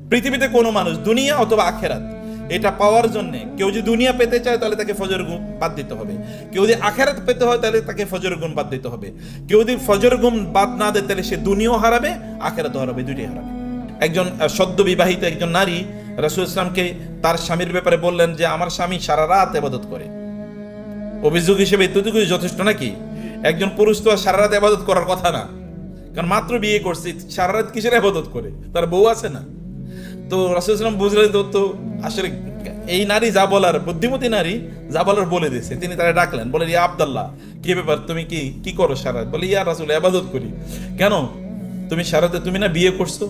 পৃথিবীতে কোনো মানুষ দুনিয়া অথবা আখেরাত এটা পাওয়ার জন্য, কেউ যদি দুনিয়া পেতে চায় তাহলে তাকে ফজর ঘুম বাদ দিতে হবে, কেউ যদি আখেরাত পেতে হয় তাহলে তাকে ফজর ঘুম বাদ দিতে হবে। কেউ যদি ফজর ঘুম বাদ না দেয় তাহলে সে দুনিয়াও হারাবে, আখেরাতও হারাবে, দুইটাই হারাবে। একজন সদ্য বিবাহিত একজন নারী রাসূল ইসলামকে তার স্বামীর ব্যাপারে বললেন যে আমার স্বামী সারা রাত ইবাদত করে। অভিযোগ হিসেবে এতটুকু যথেষ্ট নাকি? একজন পুরুষ তো সারা রাত ইবাদত করার কথা না, কারণ মাত্র বিয়ে করছে, সারা রাত কিসের ইবাদত করে? তার বউ আছে না? তো রাসূল ইসলাম বুঝলেন তো আসলে এই নারী যা বলার, বুদ্ধিমতী নারী যা বলার বলে দিয়েছে। তিনি তারা ডাকলেন, বলে ইয়া আব্দুল্লাহ, কি ব্যাপার, তুমি কি করো সারা রাত? বলে ইয়া রাসূল, ইবাদত করি। কেন তুমি সারা রাতে, তুমি না বিয়ে করছো?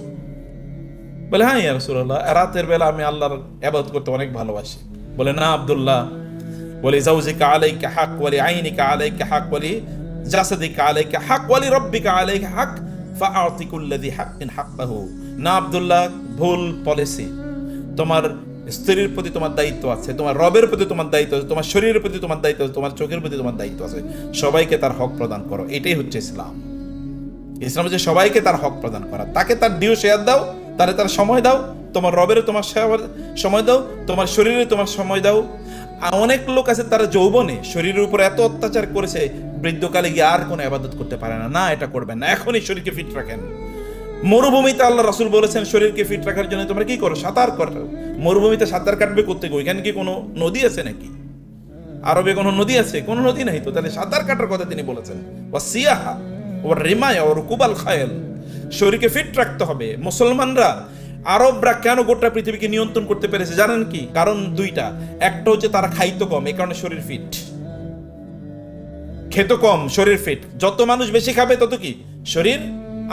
বলে হ্যাঁ ইয়া রাসূলুল্লাহ, রাতের বেলা আমি আল্লাহর ইবাদত করতে অনেক ভালোবাসি। বলে না আব্দুল্লাহ, বলে যাওজিকা আলাইকা হক, ওয়ালি আইনিকা আলাইকা হক, ওয়ালি জাসাদিকা আলাইকা হক, ওয়ালি রাব্বিকা আলাইকা হক, ফাআতি কুল্লাযী হাক্কিন হাক্কাহু। না আব্দুল্লাহ, ভুল পলিসি। তোমার স্ত্রীর প্রতি তোমার দায়িত্ব আছে, তোমার রবের প্রতি তোমার দায়িত্ব আছে, তোমার শরীরের প্রতি তোমার দায়িত্ব আছে, তোমার চোখের প্রতি তোমার দায়িত্ব আছে। সবাইকে তার হক প্রদান করো, এটাই হচ্ছে ইসলাম। ইসলাম হচ্ছে সবাইকে তার হক প্রদান করা। তাকে তার ডিউ শেয়ার দাও, তারে তার সময় দাও, তোমার রবের তোমার সময় দাও, তোমার শরীরে তোমার সময় দাও। অনেক লোক আছে তারা যৌবনে শরীরের উপর এত অত্যাচার করেছে, বৃদ্ধকালে গিয়ে আর কোনো ইবাদত করতে পারে না। না, এটা করবেন না, এখনই শরীরকে ফিট রাখেন। মরুভূমিতে আল্লাহ রাসূল বলেছেন শরীরকে ফিট রাখার জন্য তোমরা কি করো? সাঁতার করো। মরুভূমিতে সাঁতার কাটবে করতে গো, এখানে কি কোনো নদী আছে নাকি? আরবে কোনো নদী আছে? কোনো নদী নাই তো, তাহলে সাঁতার কাটার কথা তিনি বলেছেন। ওয়াসিয়াহা ওয়া রিমায়া ওয়া রুকুবাল খায়ল, শরীরকে ফিট রাখতে হবে। মুসলমানরা, আরবরা কেন গোটা পৃথিবীকে নিয়ন্ত্রণ করতে পেরেছে জানেন কি? কারণ দুইটা। একটা হচ্ছে তারা খাইতো কম, এই কারণে শরীর ফিট। খেত কম, শরীর ফিট। যত মানুষ বেশি খাবে তত কি শরীর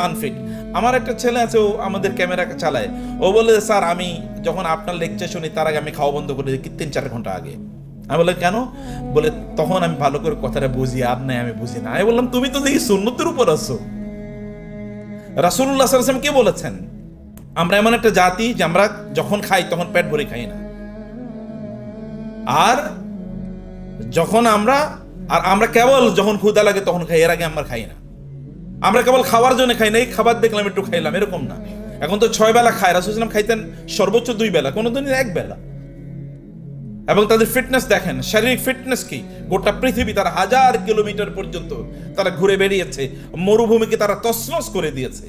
আনফিট। আমার একটা ছেলে আছে, ও আমাদের ক্যামেরা চালায়। ও বলে স্যার আমি যখন আপনার লেকচার শুনি তার আগে আমি খাওয়া বন্ধ করে দিই 3-4 ঘন্টা আগে। আমি বললাম কেন? বলে তখন আমি ভালো করে কথাটা বুঝি, আর নাই আমি বুঝি না। আমি বললাম তুমি তো দেখি সুন্নতের উপর আছো। রাসূলুল্লাহ সাল্লাল্লাহু আলাইহি ওয়াসাল্লাম কে বলেছেন আমরা এমন একটা জাতি যে আমরা যখন খাই তখন পেট ভরে খাই না, আর যখন আমরা কেবল যখন ক্ষুধা লাগে তখন খাই, এর আগে আমরা খাই না। আমরা কেবল খাওয়ার জন্য খাই না, এই খাবার দেখলাম একটু খাইলাম, এরকম না। এখন তো 6 বেলা খায়, রাসূল সাল্লাল্লাহু আলাইহি ওয়াসাল্লাম খাইতেন সর্বোচ্চ 2 বেলা, কোনোদিন 1 বেলা। এবং তাদের ফিটনেস দেখেন, শারীরিক ফিটনেস কি, গোটা পৃথিবী তারা 1000 কিলোমিটার পর্যন্ত তারা ঘুরে বেরিয়েছে, মরুভূমিকে তারা তছনছ করে দিয়েছে।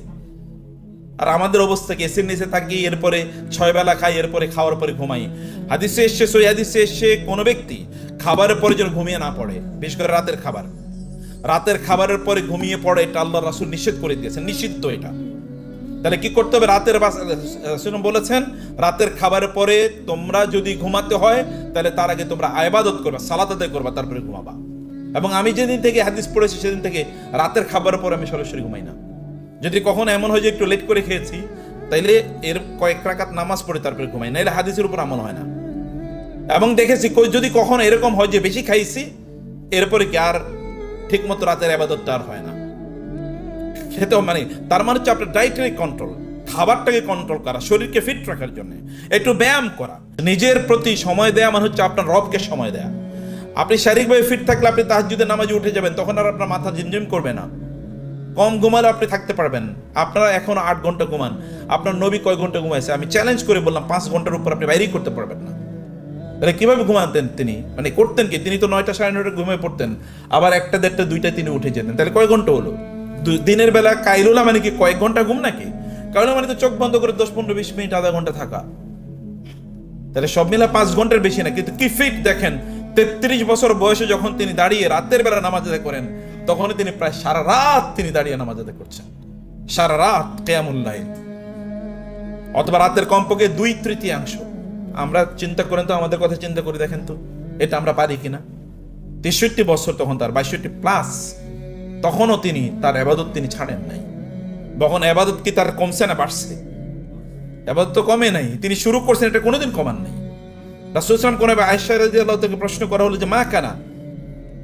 আর আমাদের অবস্থা কি? এসির নিচে থাকি, এরপরে 6 বেলা খাই, এরপরে খাওয়ার পরে ঘুমাই। হাদিসে এসে, সহিহ হাদিসে এসে কোন ব্যক্তি খাবারের পরে যেন ঘুমিয়ে না পড়ে, বিশেষ করে রাতের খাবারের পরে ঘুমিয়ে পড়ে, এটা আল্লাহ রাসূল নিষেধ করে দিয়েছেন, নিষিদ্ধ এটা। তাহলে কি করতে হবে? রাসূল বলেছেন রাতের খাবারের পরে তোমরা যদি ঘুমাতে হয় তাহলে তার আগে তোমরা ইবাদত করবা, সালাত আদায় করবা, তারপরে ঘুমাবা। এবং আমি যেদিন থেকে হাদিস পড়েছি সেদিন থেকে রাতের খাবারের পরে আমি সরাসরি ঘুমাই না। যদি কখনো এমন হয় যে একটু লেট করে খেয়েছি, তাইলে এর কয়েক রাকাত নামাজ পড়ে তারপরে ঘুমাই, নাইলে হাদিসের উপর আমল হয় না। এবং দেখেছি যদি কখনো এরকম হয় যে বেশি খাইছি, এরপরে কি আর ঠিক মতো রাতের ইবাদতটা আর হয় না। খেতেও মানে তার মানে হচ্ছে আপনার ডায়েটারি কন্ট্রোল, খাবারটাকে কন্ট্রোল করা, শরীরকে ফিট রাখার জন্য একটু ব্যায়াম করা, নিজের প্রতি সময় দেয়া, মানে হচ্ছে আপনার রবকে সময় দেয়া। আপনি শারীরিকভাবে ফিট থাকলে আপনি তাহাজ্জুদের নামাজে উঠে যাবেন, তখন আর আপনার মাথা ঝিমঝিম করবে না। কম ঘুমালে আপনি থাকতে পারবেন। আপনারা এখন 8 ঘন্টা ঘুমান, আপনার নবী কয় ঘন্টা ঘুমাইছে? আমি চ্যালেঞ্জ করে বললাম 5 ঘন্টার উপর আপনি বাইরেই করতে পারবেন না। তাহলে কিভাবে ঘুমাতেন তিনি? মানে করতেন কি? তিনি তো 9টা 9:30 ঘুমিয়ে পড়তেন, আবার 1টা 1:30 2টায় তিনি উঠে যেতেন। তাহলে কয় ঘন্টা হলো? দিনের বেলা কাইলুলা মানে কি কয়েক ঘন্টা ঘুম নাকি? কাইলুলা মানে তো চোখ বন্ধ করে 10-15-20 মিনিট, আধা ঘন্টা থাকা। তাহলে সব মিলা 5 ঘন্টার বেশি না। কিন্তু কি ফিট দেখেন! 33 বছর বয়সে যখন তিনি দাঁড়িয়ে রাতের বেলা নামাজ আদায় করেন, তখন তিনি প্রায় সারা রাত তিনি দাঁড়িয়ে নামাজ আদায় করছেন, সারা রাত কিয়ামুল লাইল, অথবা রাতের কমপক্ষে 2/3। আমরা চিন্তা করেন তো, আমাদের কথা চিন্তা করে দেখেন তো, এটা আমরা পারি কিনা? 63 বছর তখন তার, 62+, তখনও তিনি তার ইবাদত তিনি ছাড়েন নাই। তখন ইবাদত কি তার কমছে না বাড়ছে? ইবাদত তো কমে নাই, তিনি শুরু করছেন, এটা কোনোদিন কমান নাই। রাসূল সাল্লাল্লাহু আলাইহি ওয়াসাল্লাম কোন আয়েশা রাদিয়াল্লাহু তাআলা প্রশ্ন করা হলো যে মা কানা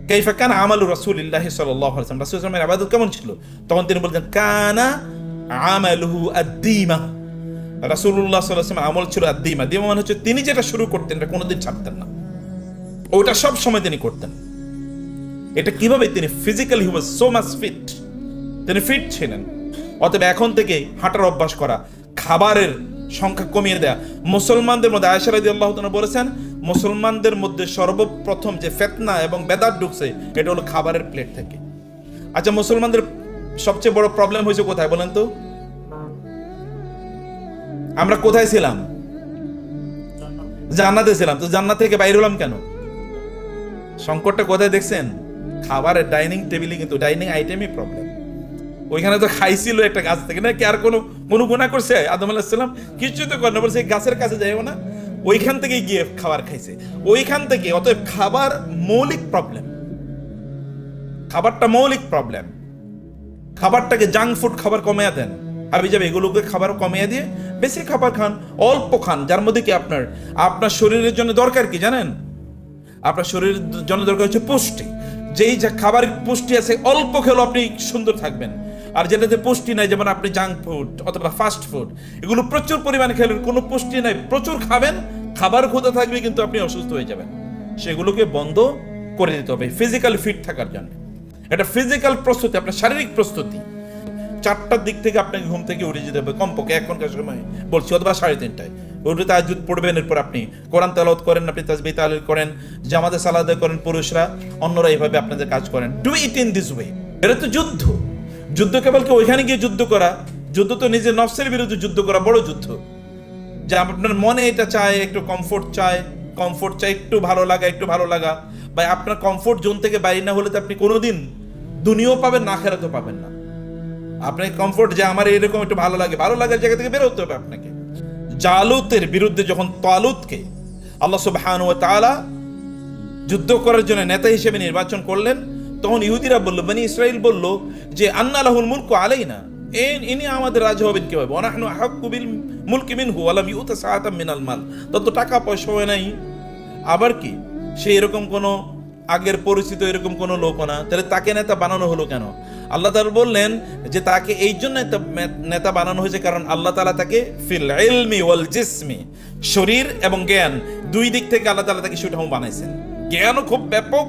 কাইফা কানা আমালু রাসূলিল্লাহি সাল্লাল্লাহু আলাইহি ওয়াসাল্লাম, রাসূল সাল্লাল্লাহু আলাইহি ওয়াসাল্লামের ইবাদত কেমন ছিল? তখন তিনি বলতেন কানা আমালুহু আদ-দীমা, রাসূলুল্লাহ সাল্লাল্লাহু আলাইহি ওয়াসাল্লাম আমল ছিল আদ-দীমা। দীমা মানে হচ্ছে তিনি যেটা শুরু করতেন এটা কোনোদিন ছাড়তেন না, ওটা সব সময় তিনি করতেন। এটা কিভাবে? তিনি physically he was so much fit, তিনি ফিট ছিলেন। অতএব এখন থেকে হাঁটার অভ্যাস করা, খাবারের সংখ্যা কমিয়ে দেয়া। মুসলমানদের মধ্যে আয়েশা রাদিয়াল্লাহু তাআলা বলেছেন, মুসলমানদের মধ্যে সর্বপ্রথম যে ফিতনা এবং বেদাত ঢুকছে এটা হলো খাবারের প্লেট থেকে। আচ্ছা, মুসলমানদের সবচেয়ে বড় প্রবলেম হয়েছে কোথায় বলেন তো? আমরা কোথায় ছিলাম? জান্নাতে ছিলাম। তো জান্নাত থেকে বাইরে হলাম কেন? সংকটটা কোথায় দেখছেন? খাবারের ডাইনিং টেবিলে, কিন্তু ডাইনিং আইটেমই প্রবলেম। ওইখানে তো খাইছিল একটা গাছ থেকে, না কি আর কোনো গুনাহ করছে? আদম আলাইহিস সালাম কিছু তো করে না, বলছে গাছের কাছে যাইও না, ওইখান থেকে গিয়ে খাবার খাইছে ওইখান থেকে। অতএব খাবার মৌলিক প্রবলেম, খাবারটা মৌলিক প্রবলেম। খাবারটাকে জাঙ্ক ফুড খাবার কমিয়ে দেন, হাবি যাবে এগুলোকে খাবার কমিয়ে দিয়ে বেশি খাবার খান, অল্প খান, যার মধ্যে কি আপনার শরীরের জন্য দরকার কি জানেন? আপনার শরীরের জন্য দরকার হচ্ছে পুষ্টি। যেই যে খাবার পুষ্টি আছে অল্প খেলেও আপনি সুন্দর থাকবেন। আর যেটাতে পুষ্টি নাই, যেমন আপনি জাঙ্ক ফুড অথবা ফাস্ট ফুড, এগুলো প্রচুর পরিমাণে খেলে কোনো পুষ্টি নাই, প্রচুর খাবেন, খাবার ক্ষুধা থাকবে কিন্তু আপনি অসুস্থ হয়ে যাবেন। সেগুলোকে বন্ধ করে দিতে হবে ফিজিক্যাল ফিট থাকার জন্য। এটা ফিজিক্যাল প্রস্তুতি, আপনার শারীরিক প্রস্তুতি। 4টার দিক থেকে আপনাকে ঘুম থেকে উঠে যেতে হবে কমপক্ষে, এখনকার সময় বলছি, অথবা 3:30টায় উঠে তাহাজ্জুদ পড়বেন। এরপর আপনি কোরআন তেলাওয়াত করেন, আপনি তাসবিহ তাহলিল করেন, জামাতে সালাত আদায় করেন, পুরুষরা, অন্যরা এইভাবে আপনাদের কাজ করেন। Do it in this way. এটা তো যুদ্ধ। যুদ্ধ কেবল কি ওইখানে গিয়ে যুদ্ধ করা? যুদ্ধ তো নিজের নফসের বিরুদ্ধে যুদ্ধ করা বড় যুদ্ধ। যে আপনার মনে এটা চায়, একটু কমফোর্ট চায়, একটু ভালো লাগা, বা আপনার কমফোর্ট জোন থেকে বাইরে না হলে তো আপনি কোনোদিন দুনিয়াও পাবেন না, আখিরাতও পাবেন না। আপনার কমফোর্ট যে আমার এরকম একটু ভালো লাগার জায়গা থেকে বের হতে হবে আপনাকে। জালুতের বিরুদ্ধে যখন তালুতকে আল্লাহ সুবহানাহু ওয়া তাআলা যুদ্ধ করার জন্য নেতা হিসেবে নির্বাচন করলেন, তখন ইহুদিরা বলল, বনি ইসরাইল বলল যে আন্না লাহুল মুলকু আলাইনা, ইনি আমাদের রাজা হবেন কিভাবে? ওয়া নাহনু আহাক্কু বিল মুলকি মিনহু ওয়া লাম ইউতা সাআতাম মিনাল মাল। তত টাকা পয়সা হয় নাই, আবার কি সে এরকম কোনো আগের পরিচিত এরকম কোনো লোক না, তাহলে তাকে নেতা বানানো হলো কেন? আল্লাহ তাআলা বললেন যে তাকে এই জন্য নেতা বানানো হয়েছে কারণ আল্লাহ তাআলা তাকে ফিল ইলমি ওয়াল জিসমি, শরীর এবং জ্ঞান দুই দিক থেকে আল্লাহ তাআলা তাকে সুঠাম বানাইছেন। জ্ঞানও খুব ব্যাপক,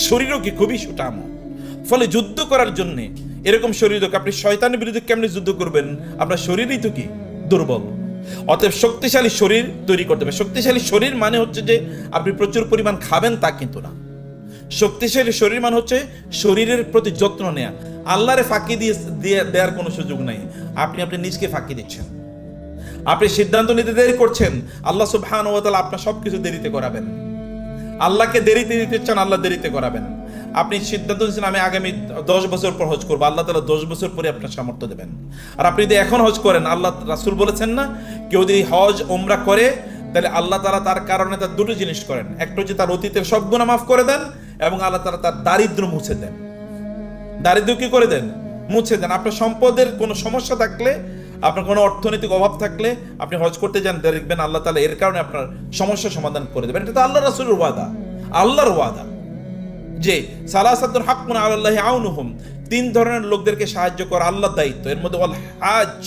শরীরও কি খুবই সুঠাম। ফলে যুদ্ধ করার জন্য এরকম শরীর, আপনি শয়তানের বিরুদ্ধে কেমনে যুদ্ধ করবেন? আপনার শরীরই তো কি দুর্বল। অতএব শক্তিশালী শরীর তৈরি করতে হবে। শক্তিশালী শরীর মানে হচ্ছে যে আপনি প্রচুর পরিমাণ খাবেন তা কিন্তু না। শক্তিশালী শরীর মানে হচ্ছে শরীরের প্রতি যত্ন নেয়া। আল্লাহরে ফাঁকি দেওয়ার কোনো সুযোগ নাই। আপনি নিজকে ফাঁকি দিচ্ছেন, আপনি সিদ্ধান্ত নিতে দেরি করছেন, আল্লাহ সুবহানাহু ওয়া তাআলা আপনার সবকিছু দেরিতে করাবেন। আল্লাহকে দেরিতে দিতে চান, আল্লাহ দেরিতে করাবেন। আপনি সিদ্ধান্ত নিচ্ছেন আমি আগামী 10 বছর পর হজ করবো, আল্লাহ তাআলা 10 বছর পরে আপনার সামর্থ্য দেবেন। আর আপনি যদি এখন হজ করেন, আল্লাহ রাসূল বলেছেন না, কেউ যদি হজ ওমরা করে তাহলে আল্লাহ তাআলা তার কারণে তার দুটো জিনিস করেন। একটা হচ্ছে তার অতীতের সব গুনাহ মাফ করে দেন, এবং আল্লাহ তাআলা তার দারিদ্র্য মুছে দেন। দারিদ্র্য কি করে দেন? মুছে দেন। আপনার সম্পদের কোনো সমস্যা থাকলে, আপনার কোনো অর্থনৈতিক অভাব থাকলে আপনি হজ করতে যান, দেখবেন আল্লাহ তাআলা এর কারণে আপনার সমস্যার সমাধান করে দেবেন। এটা তো আল্লাহ রাসূলের ওয়াদা, আল্লাহর ওয়াদা যে সালাসাতুন হাক্কুন আলাল্লাহি আউনুহুম, 3 ধরনের লোকদেরকে সাহায্য করা আল্লাহর দায়িত্ব। এর মধ্যে ওয়াল হাজ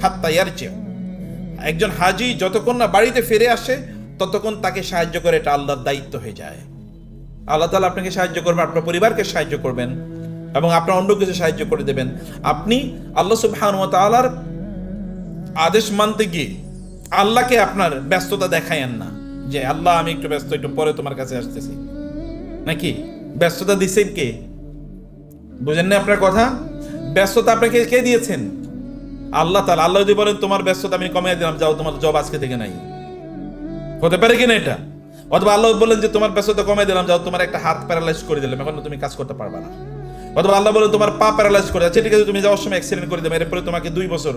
হাত্তা ইয়ারজি, একজন হাজি যতক্ষণ না বাড়িতে ফিরে আসে ততক্ষণ তাকে সাহায্য করে, এটা আল্লাহর দায়িত্ব হয়ে যায়। আল্লাহ তাআলা আপনাকে সাহায্য করবেন, আপনার পরিবারকে সাহায্য করবেন, এবং আপনার অন্য কিছু সাহায্য করে দেবেন। আপনি আল্লাহ সুবহানাহু ওয়া তাআলার আদেশ মানতে গিয়ে আল্লাহকে আপনার ব্যস্ততা দেখায়েন না, যে আল্লাহ আমি একটু ব্যস্ত, একটু পরে তোমার কাছে আসতেছি। নাকি ব্যস্ততা দিচ্ছেন কে? বুঝেন না আপনার কথা? ব্যস্ততা আপনাকে কে দিয়েছেন? আল্লাহ তাআলা। আল্লাহ যদি বলেন তোমার ব্যস্ততা আমি কমিয়ে দিলাম, যাও তোমার জব আজকে থেকে নাই, হতে পারে কিনা এটা? অথবা আল্লাহ বলেন যে তোমার ব্যস্ততা কমিয়ে দিলাম, যাও তোমার একটা হাত প্যারালাইজ করে দিলাম, এখন তুমি কাজ করতে পারবা না। অথবা আল্লাহ বলেন তোমার পা প্যারালাইজ করে আছে, ঠিক আছে তুমি যাওয়ার সময় অ্যাক্সিডেন্ট করে দেবে, এরপরে তোমাকে 2 বছর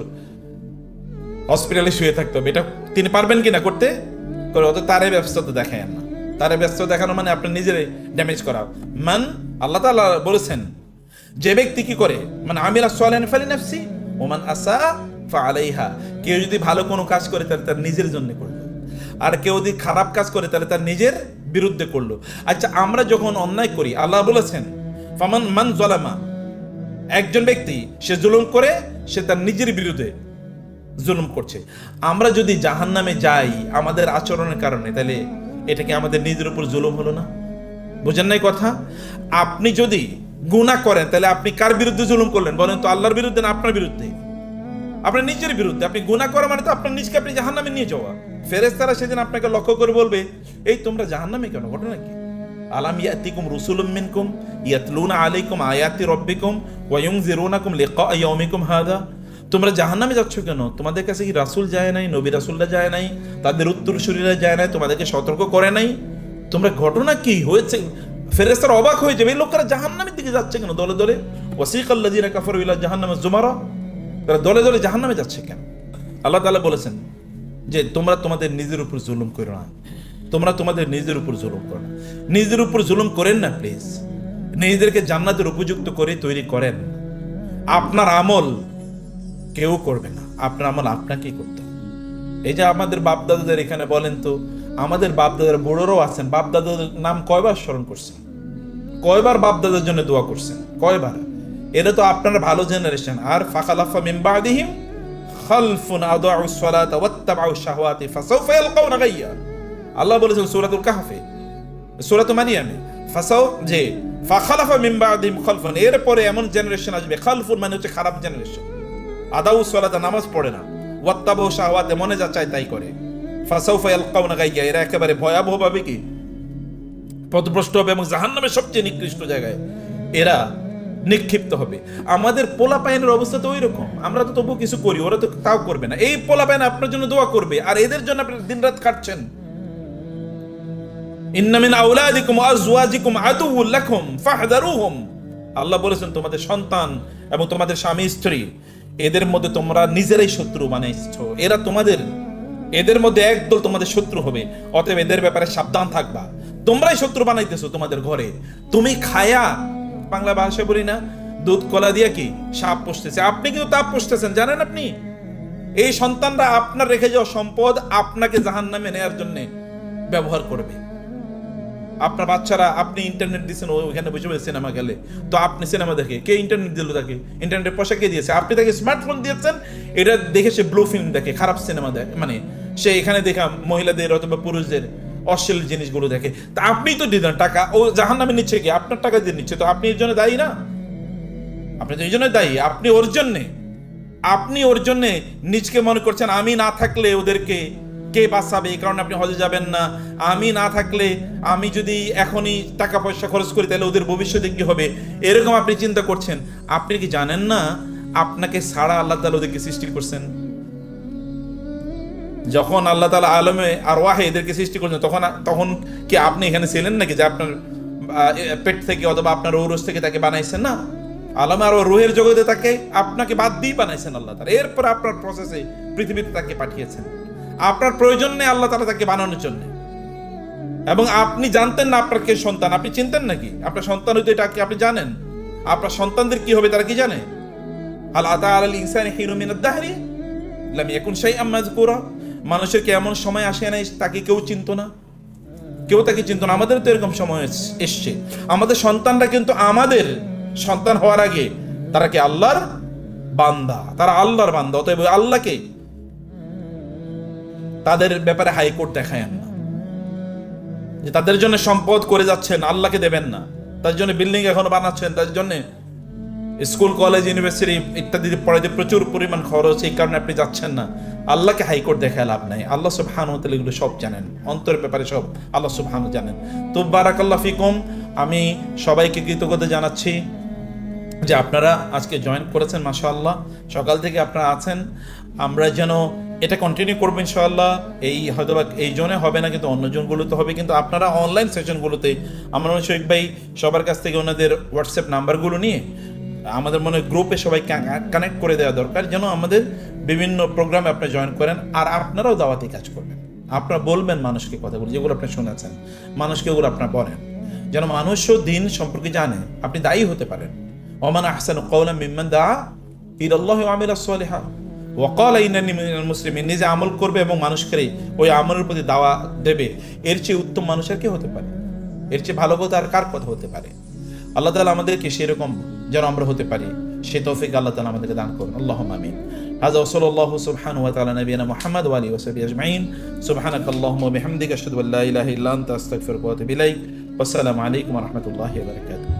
হসপিটালে শুয়ে থাকতে হবে। এটা তিনি পারবেন কিনা করতে? করে। অত তারে ব্যস্ততা দেখায় না। তারে ব্যস্ত দেখানো মানে আপনি নিজের ড্যামেজ করা। আল্লাহ তাআলা বলেছেন যে ব্যক্তি কি করে, মানে আমিলা সালিহান ফালিনাফসি ওয়া মান আসা ফাআলাইহা, কেউ যদি ভালো কোনো কাজ করে তাহলে তার নিজের জন্য করলো, আর কেউ যদি খারাপ কাজ করে তাহলে তার নিজের বিরুদ্ধে করলো। আচ্ছা, আমরা যখন অন্যায় করি, আল্লাহ বলেছেন মান যালামা, একজন ব্যক্তি সে জুলুম করে, সে তার নিজের বিরুদ্ধে জুলুম করছে। আমরা যদি জাহান্নামে যাই আমাদের আচরণের কারণে, তাহলে এটা কি আমাদের নিজের উপর জুলুম হলো না? বুঝেন নাই কথা? আপনি যদি গুনাহ করেন তাহলে আপনি কার বিরুদ্ধে জুলুম করলেন বলেন তো? আল্লাহর বিরুদ্ধে না আপনার বিরুদ্ধে? আপনার নিজের বিরুদ্ধে। আপনি গুনাহ করা মানে তো আপনার নিজকে আপনি জাহান্নামে নিয়ে যাওয়া। ফেরেশতারা সেদিন আপনাকে লক্ষ্য করে বলবে, এই তোমরা জাহান্নামে কেন, ঘটনা কি? আলাম ইয়াতিকুম রুসুলুম মিনকুম ইয়াতলুনা আলাইকুম আয়াতি রাব্বিকুম ওয়া ইউনজিরুনাকুম লিকা ইয়াউমিকুম হাদা। তোমরা জাহান্নামে যাচ্ছ কেন? তোমাদের কাছে কি রাসূল যায় নাই, নবী রাসূলরা যায় নাই, তাদের উত্তরসূরিরা যায় নাই, তোমাদেরকে সতর্ক করে নাই? তোমরা ঘটনা কি হয়েছে? ফেরেশতারা অবাক হয়ে যাবে, এই লোকেরা জাহান্নামের দিকে যাচ্ছে কেন দলে দলে? ওয়াসিকাল্লাযিনা কাফারু ইলা জাহান্নামা যুমারা, তারা দলে দলে জাহান্নামে যাচ্ছে কেন? আল্লাহ তাআলা বলেছেন যে তোমরা তোমাদের নিজের উপর জুলুম করো না, তোমরা তোমাদের নিজের উপর জুলুম করো না। নিজের উপর জুলুম করেন না প্লিজ। নিজেদেরকে জান্নাতের উপযুক্ত করে তৈরি করেন। আপনার আমল কেউ করবে না, আপনার আমল আপনাকেই করতে হবে। এই যে আমাদের বাপদাদাদের এখানে বলেন তো, আমাদের বাপদাদার বুড়োরাও আছেন, বাপদাদাদের নাম কয়বার স্মরণ করছেন, কয়বার বাপদাদার জন্য দোয়া করছেন, কয়বার? এটা তো আপনারা ভালো জেনারেশন। আর ফাখালাফা মিন বাদিহিম খালফুন আদাউস সালাতা ওয়াত্তাবাউশ শাহওয়াতি ফাসাউফা ইয়ালকাউনা গায়্যা। আল্লাহ বলেছেন সূরাতুল কাহফে, সূরাতুল মারিয়ামে, যে ফাখালাফা মিন বাদিহিম খালফুন, এরপরে এমন জেনারেশন আসবে, খালফুন মানে হচ্ছে খারাপ জেনারেশন, আদাউস সালাতা নামাজ পড়ে না, ওয়াত্তাবাউশ শাহওয়াতি মনে যা চায় তাই করে, ফাসাউফা ইয়ালকাউনা গায়্যা, এরা একেবারে ভয়াবহ ভাবে কি পথভ্রষ্ট হবে এবং জাহান্নামের সবচেয়ে নিকৃষ্ট জায়গায় এরা নিক্ষিপ্ত হবে। আমাদের পোলাপাইনের অবস্থা তো ওই রকম। আমরা তো তবু কিছু করি, ওরা তো তাও করবে না। এই পোলাপাইন আপনার জন্য দোয়া করবে, আর এদের জন্য আপনি দিনরাত কাটছেন। ইন্না মিন আওলাদিকুম ওয়া আজওয়াজিকুম আদুউল লাকুম ফাহদারুহুম। আল্লাহ বলেছেন তোমাদের সন্তান এবং তোমাদের স্বামী স্ত্রী, এদের মধ্যে তোমরা নিজেরাই শত্রু বানাইছো। এরা তোমাদের, এদের মধ্যে একদল তোমাদের শত্রু হবে, অতএব এদের ব্যাপারে সাবধান থাকবা। তোমরাই শত্রু বানাইতেছো তোমাদের ঘরে। তুমি খায়া, বাংলা ভাষায় বলি না, দুধ কলা দিয়ে কি সাপ পুষতেছে, আপনি কিন্তু তাপ পুষতেছেন, জানেন আপনি? এই সন্তানরা আপনার রেখে যাওয়া সম্পদ আপনাকে জাহান্নামে নেয়ার জন্য ব্যবহার করবে। আপনার বাচ্চারা, আপনি ইন্টারনেট দিচ্ছেন, ওখানে বসে বসে সিনেমা খেলে, তো আপনি সিনেমা দেখে, কে ইন্টারনেট দিল তাকে? ইন্টারনেটের পয়সা কে দিয়েছে? আপনি তাকে স্মার্টফোন দিয়েছেন, এটা দেখে সে ব্লু ফিল্ম দেখে, খারাপ সিনেমা দেখে, মানে সে এখানে দেখা মহিলাদের অথবা পুরুষদের অশ্লীল জিনিসগুলো দেখে। তা আপনি তো দিলেন টাকা, ও জাহান্নামে নিচ্ছে কি? আপনার টাকা দিয়ে নিচ্ছে, তো আপনি এর জন্য দায়ী না? আপনি তো এই জন্য দায়ী, আপনি ওর জন্যে, আপনি ওর জন্যে নিজকে মনে করছেন আমি না থাকলে ওদেরকে কে বাঁচাবে, এই কারণে আপনি হজে যাবেন না। আমি না থাকলে, আমি যদি এখনই টাকা পয়সা খরচ করি তাহলে ওদের ভবিষ্যতে কি হবে, এরকম আপনি চিন্তা করছেন। আপনি কি জানেন না আপনাকে ছাড়া আল্লাহ তাআলা ওদেরকে সৃষ্টি করছেন? যখন আল্লাহ তাআলা আলমে আর ওয়াহে এদেরকে সৃষ্টি করছেন, তখন কি আপনি এখানে ছিলেন নাকি যে আপনার পেট থেকে অথবা আপনার ঔরস থেকে তাকে বানাইছেন? না, আলমে আর রুহের জগতে তাকে আপনাকে বাদ দিয়ে বানাইছেন আল্লাহ তাআলা। এরপর আপনার প্রসেসে পৃথিবীতে তাকে পাঠিয়েছেন, আপনার প্রয়োজন নেই আল্লাহ তাআলা তাকে বানানোর জন্য। এবং আপনি জানতেন না আপনার কে সন্তান, আপনি চিনতেন নাকি আপনার সন্তান হইতে? এটা কি আপনি জানেন? আপনার সন্তানদের কি হবে তারা কি জানে? হাল আতা আলাল ইনসানি হিনুম মিনাদ দাহরি লাম ইয়াকুন শাইআম মাযকুরা। মানুষের কি এমন সময় আসে নাই তাকে কেউ চিনতো না, কেউ তাকে চিনতো না? আমাদের তো এরকম সময় এসছে। আমাদের সন্তানরা কিন্তু আমাদের সন্তান হওয়ার আগে তারা কি আল্লাহর বান্দা, তারা আল্লাহর বান্দা। অতএব আল্লাহকে তাদের ব্যাপারে হাইকোর্ট দেখায়েন না যে তাদের জন্য সম্পদ করে যাচ্ছেন, আল্লাহকে দেবেন না। তাদের জন্য বিল্ডিং এখনো বানাচ্ছেন, তাদের জন্য স্কুল কলেজ ইউনিভার্সিটি ইত্যাদি পড়াইতে প্রচুর পরিমাণ খরচ, এই কারণে আপনি যাচ্ছেন না। আল্লাহকে হাইকোর্ট দেখায় লাভ নাই। আল্লাহ সুবহানাহু ওয়া তাআলা এগুলো সব জানেন, অন্তরের ব্যাপারে সব আল্লাহ সুবহানাহু জানেন। তো বারাকাল্লাহু ফিকুম, আমি সবাইকে কৃতজ্ঞতা জানাচ্ছি যে আপনারা আজকে জয়েন করেছেন। মাশাআল্লাহ, সকাল থেকে আপনারা আছেন। আমরা যেন এটা কন্টিনিউ করবো ইনশাআল্লাহ। এই হয়তো এই জোনে হবে না, কিন্তু অন্য জোনগুলোতে হবে। কিন্তু আপনারা অনলাইন সেশনগুলোতে আমার মনে শরীফ ভাই সবার কাছ থেকে ওনাদের হোয়াটসঅ্যাপ নাম্বারগুলো নিয়ে আমাদের মনে গ্রুপে সবাই কানেক্ট করে দেওয়া দরকার, যেন আমাদের বিভিন্ন প্রোগ্রামে আপনি জয়েন করেন। আর আপনারাও দাওয়াতি কাজ করবেন, আপনারা বলবেন মানুষকে কথাগুলো যেগুলো আপনি শুনেছেন, মানুষকে ওগুলো আপনারা বলেন, যেন মানুষও দিন সম্পর্কে জানে। আপনি দায়ী হতে পারেন। ওমান আহসানু কাওলাম মিম্মান দাআ ইলাল্লাহি ওয়া আমিলা সালিহা ওয়া ক্বালা ইন্নানি মিনাল মুসলিমিন। নিজে আমল করবে এবং মানুষকে ওই আমলের প্রতি দাওয়া দেবে, এর চেয়ে উত্তম মানুষ আর কে হতে পারে? এর চেয়ে ভালো কথা আর কার কথা হতে পারে? আল্লাহ তাআলা আমাদেরকে সেরকম যেন আমরা হতে পারি, সে তৌফিক আল্লাহ তাআলা আমাদেরকে দান করুন। আল্লাহুম্মা আমিন। হাযা ওয়া সাল্লাল্লাহু সুবহানাহু ওয়া তাআলা নবিয়ানা মুহাম্মদ ওয়া আলিহি ওয়া সাহবিহি আজমাইন। সুবহানাকাল্লাহুম্মা ওয়া বিহামদিকা আশহাদু আল্লা ইলাহা ইল্লা আনতা আস্তাগফিরুকা ওয়া আতুবু ইলাইক। ওয়াসসালামু আলাইকুম ওয়া রাহমাতুল্লাহি ওয়া বারাকাতুহু।